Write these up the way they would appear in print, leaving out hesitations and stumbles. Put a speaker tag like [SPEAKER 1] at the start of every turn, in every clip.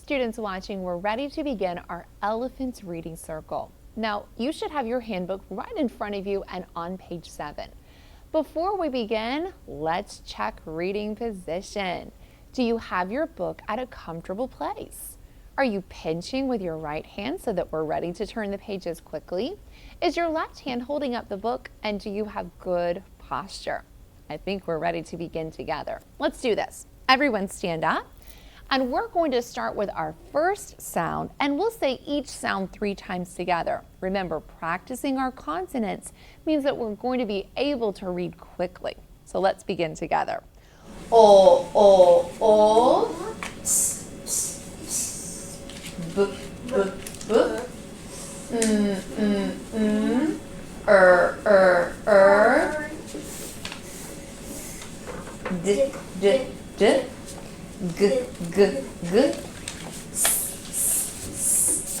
[SPEAKER 1] Students watching, we're ready to begin our Elephants Reading Circle. Now, you should have your handbook right in front of you and on page 7. Before we begin, let's check reading position. Do you have your book at a comfortable place? Are you pinching with your right hand so that we're ready to turn the pages quickly? Is your left hand holding up the book, and do you have good posture? I think we're ready to begin together. Let's do this. Everyone stand up. And we're going to start with our first sound, and we'll say each sound 3 times together. Remember, practicing our consonants means that we're going to be able to read quickly. So let's begin together. O, o, s, s, b, b, b, d, d, d. G, g, g, s, s,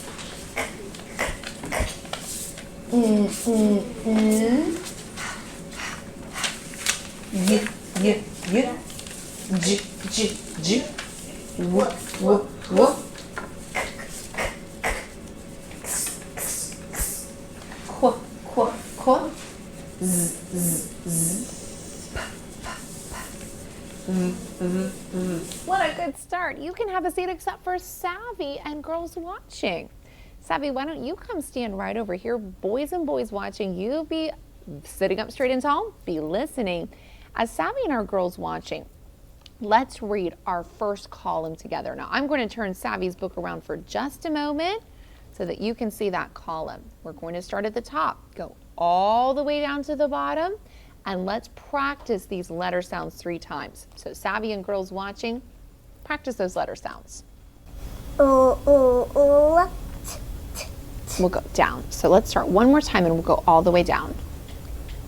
[SPEAKER 1] k, y, y, y, j, j, j, w, w, w, qu, qu, qu, z, z, z. What a good start. You can have a seat except for Savvy and girls watching. Savvy, why don't you come stand right over here? Boys and boys watching, you be sitting up straight and tall, be listening. As Savvy and our girls watching, let's read our first column together. Now, I'm going to turn Savvy's book around for just a moment so that you can see that column. We're going to start at the top, go all the way down to the bottom, and let's practice these letter sounds 3 times. So Savvy and girls watching, practice those letter sounds.
[SPEAKER 2] O, t, t, t.
[SPEAKER 1] We'll go down. So let's start one more time and we'll go all the way down.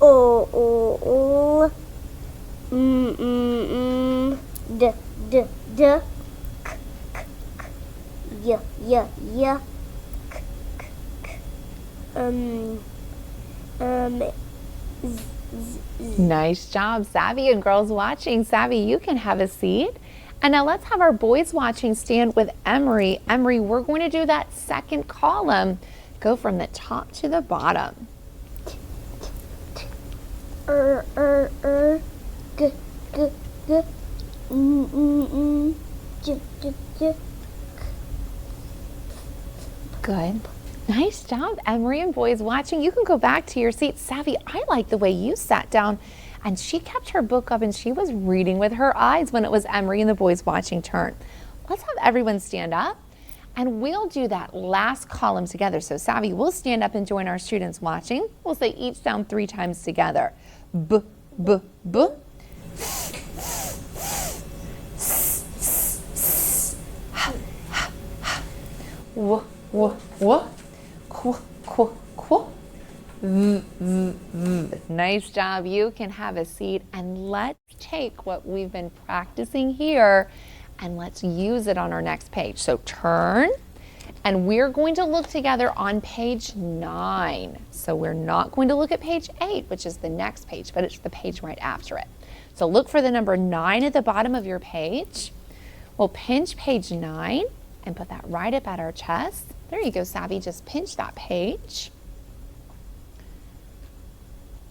[SPEAKER 2] O, d, d, d, k, k, k, y, y, y, k, k, k, z, z, z.
[SPEAKER 1] Nice job, Savvy and girls watching. Savvy, you can have a seat. And now let's have our boys watching stand with Emery. Emery, we're going to do that second column. Go from the top to the bottom.
[SPEAKER 2] G, g, g, j, j, j.
[SPEAKER 1] Good. Nice job, Emery and boys watching. You can go back to your seat. Savvy, I like the way you sat down and she kept her book up and she was reading with her eyes when it was Emery and the boys watching turn. Let's have everyone stand up and we'll do that last column together. So Savvy, we'll stand up and join our students watching. We'll say each sound 3 times together. B, b, b. W, w, w. Qu, qu, qu. V, v, v. Nice job. You can have a seat and let's take what we've been practicing here and let's use it on our next page. So turn and we're going to look together on page 9. So we're not going to look at page 8, which is the next page, but it's the page right after it. So look for the number 9 at the bottom of your page. We'll pinch page 9 and put that right up at our chest. There you go, Savvy, just pinch that page.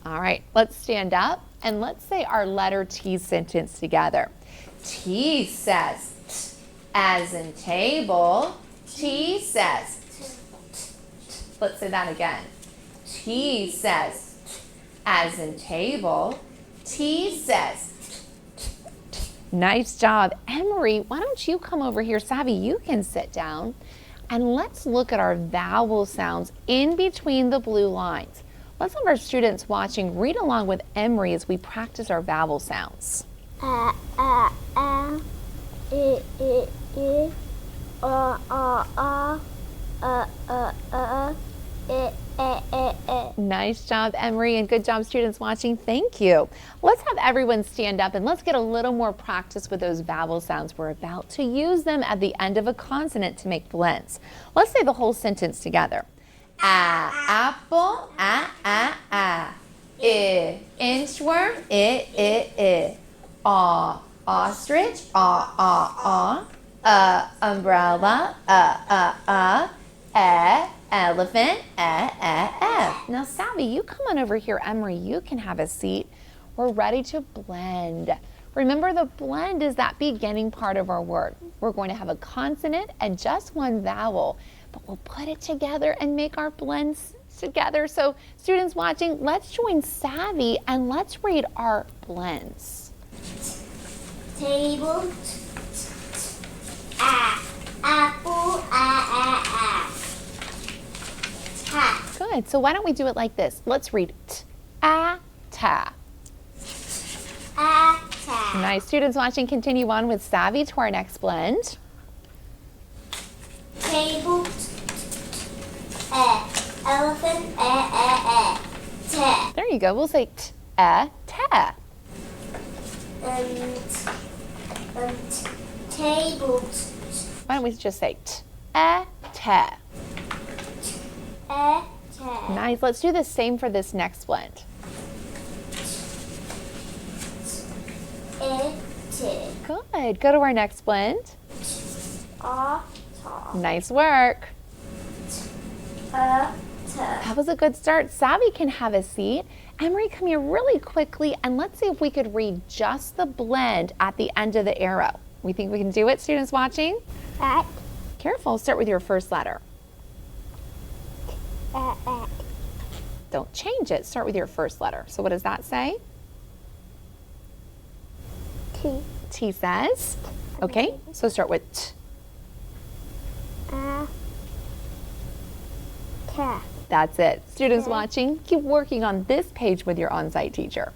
[SPEAKER 1] All right, let's stand up and let's say our letter T sentence together. T says t, as in table. T says t, t, t. Let's say that again. T says t, as in table. T says t, t, t. Nice job. Emery, why don't you come over here? Savvy, you can sit down. And let's look at our vowel sounds in between the blue lines. Let's have our students watching read along with Emery as we practice our vowel sounds.
[SPEAKER 2] I, I,
[SPEAKER 1] Nice job, Emery, and good job, students watching. Thank you. Let's have everyone stand up and let's get a little more practice with those vowel sounds. We're about to use them at the end of a consonant to make blends. Let's say the whole sentence together. Apple, inchworm, ostrich, Umbrella, elephant, Now, Savvy, you come on over here. Emery, you can have a seat. We're ready to blend. Remember, the blend is that beginning part of our word. We're going to have a consonant and just one vowel, but we'll put it together and make our blends together. So, students watching, let's join Savvy and let's read our blends.
[SPEAKER 2] Table, apple, ta.
[SPEAKER 1] Good. So why don't we do it like this? Let's read ta.
[SPEAKER 2] Ta.
[SPEAKER 1] Nice. Students watching, continue on with Savvy to our next blend.
[SPEAKER 2] Table, elephant, ta.
[SPEAKER 1] There you go. We'll say ta.
[SPEAKER 2] And table,
[SPEAKER 1] Why don't we just say ta?
[SPEAKER 2] ta.
[SPEAKER 1] Nice. Let's do the same for this next blend. Good. Go to our next blend.
[SPEAKER 2] Ta.
[SPEAKER 1] Nice work. That was a good start. Savvy can have a seat. Emery, come here really quickly and let's see if we could read just the blend at the end of the arrow. We think we can do it, students watching?
[SPEAKER 2] At.
[SPEAKER 1] Careful, start with your first letter. Don't change it, start with your first letter. So what does that say?
[SPEAKER 2] T.
[SPEAKER 1] T says. Okay, so start with T.
[SPEAKER 2] Ta.
[SPEAKER 1] That's it. Students watching, keep working on this page with your on-site teacher.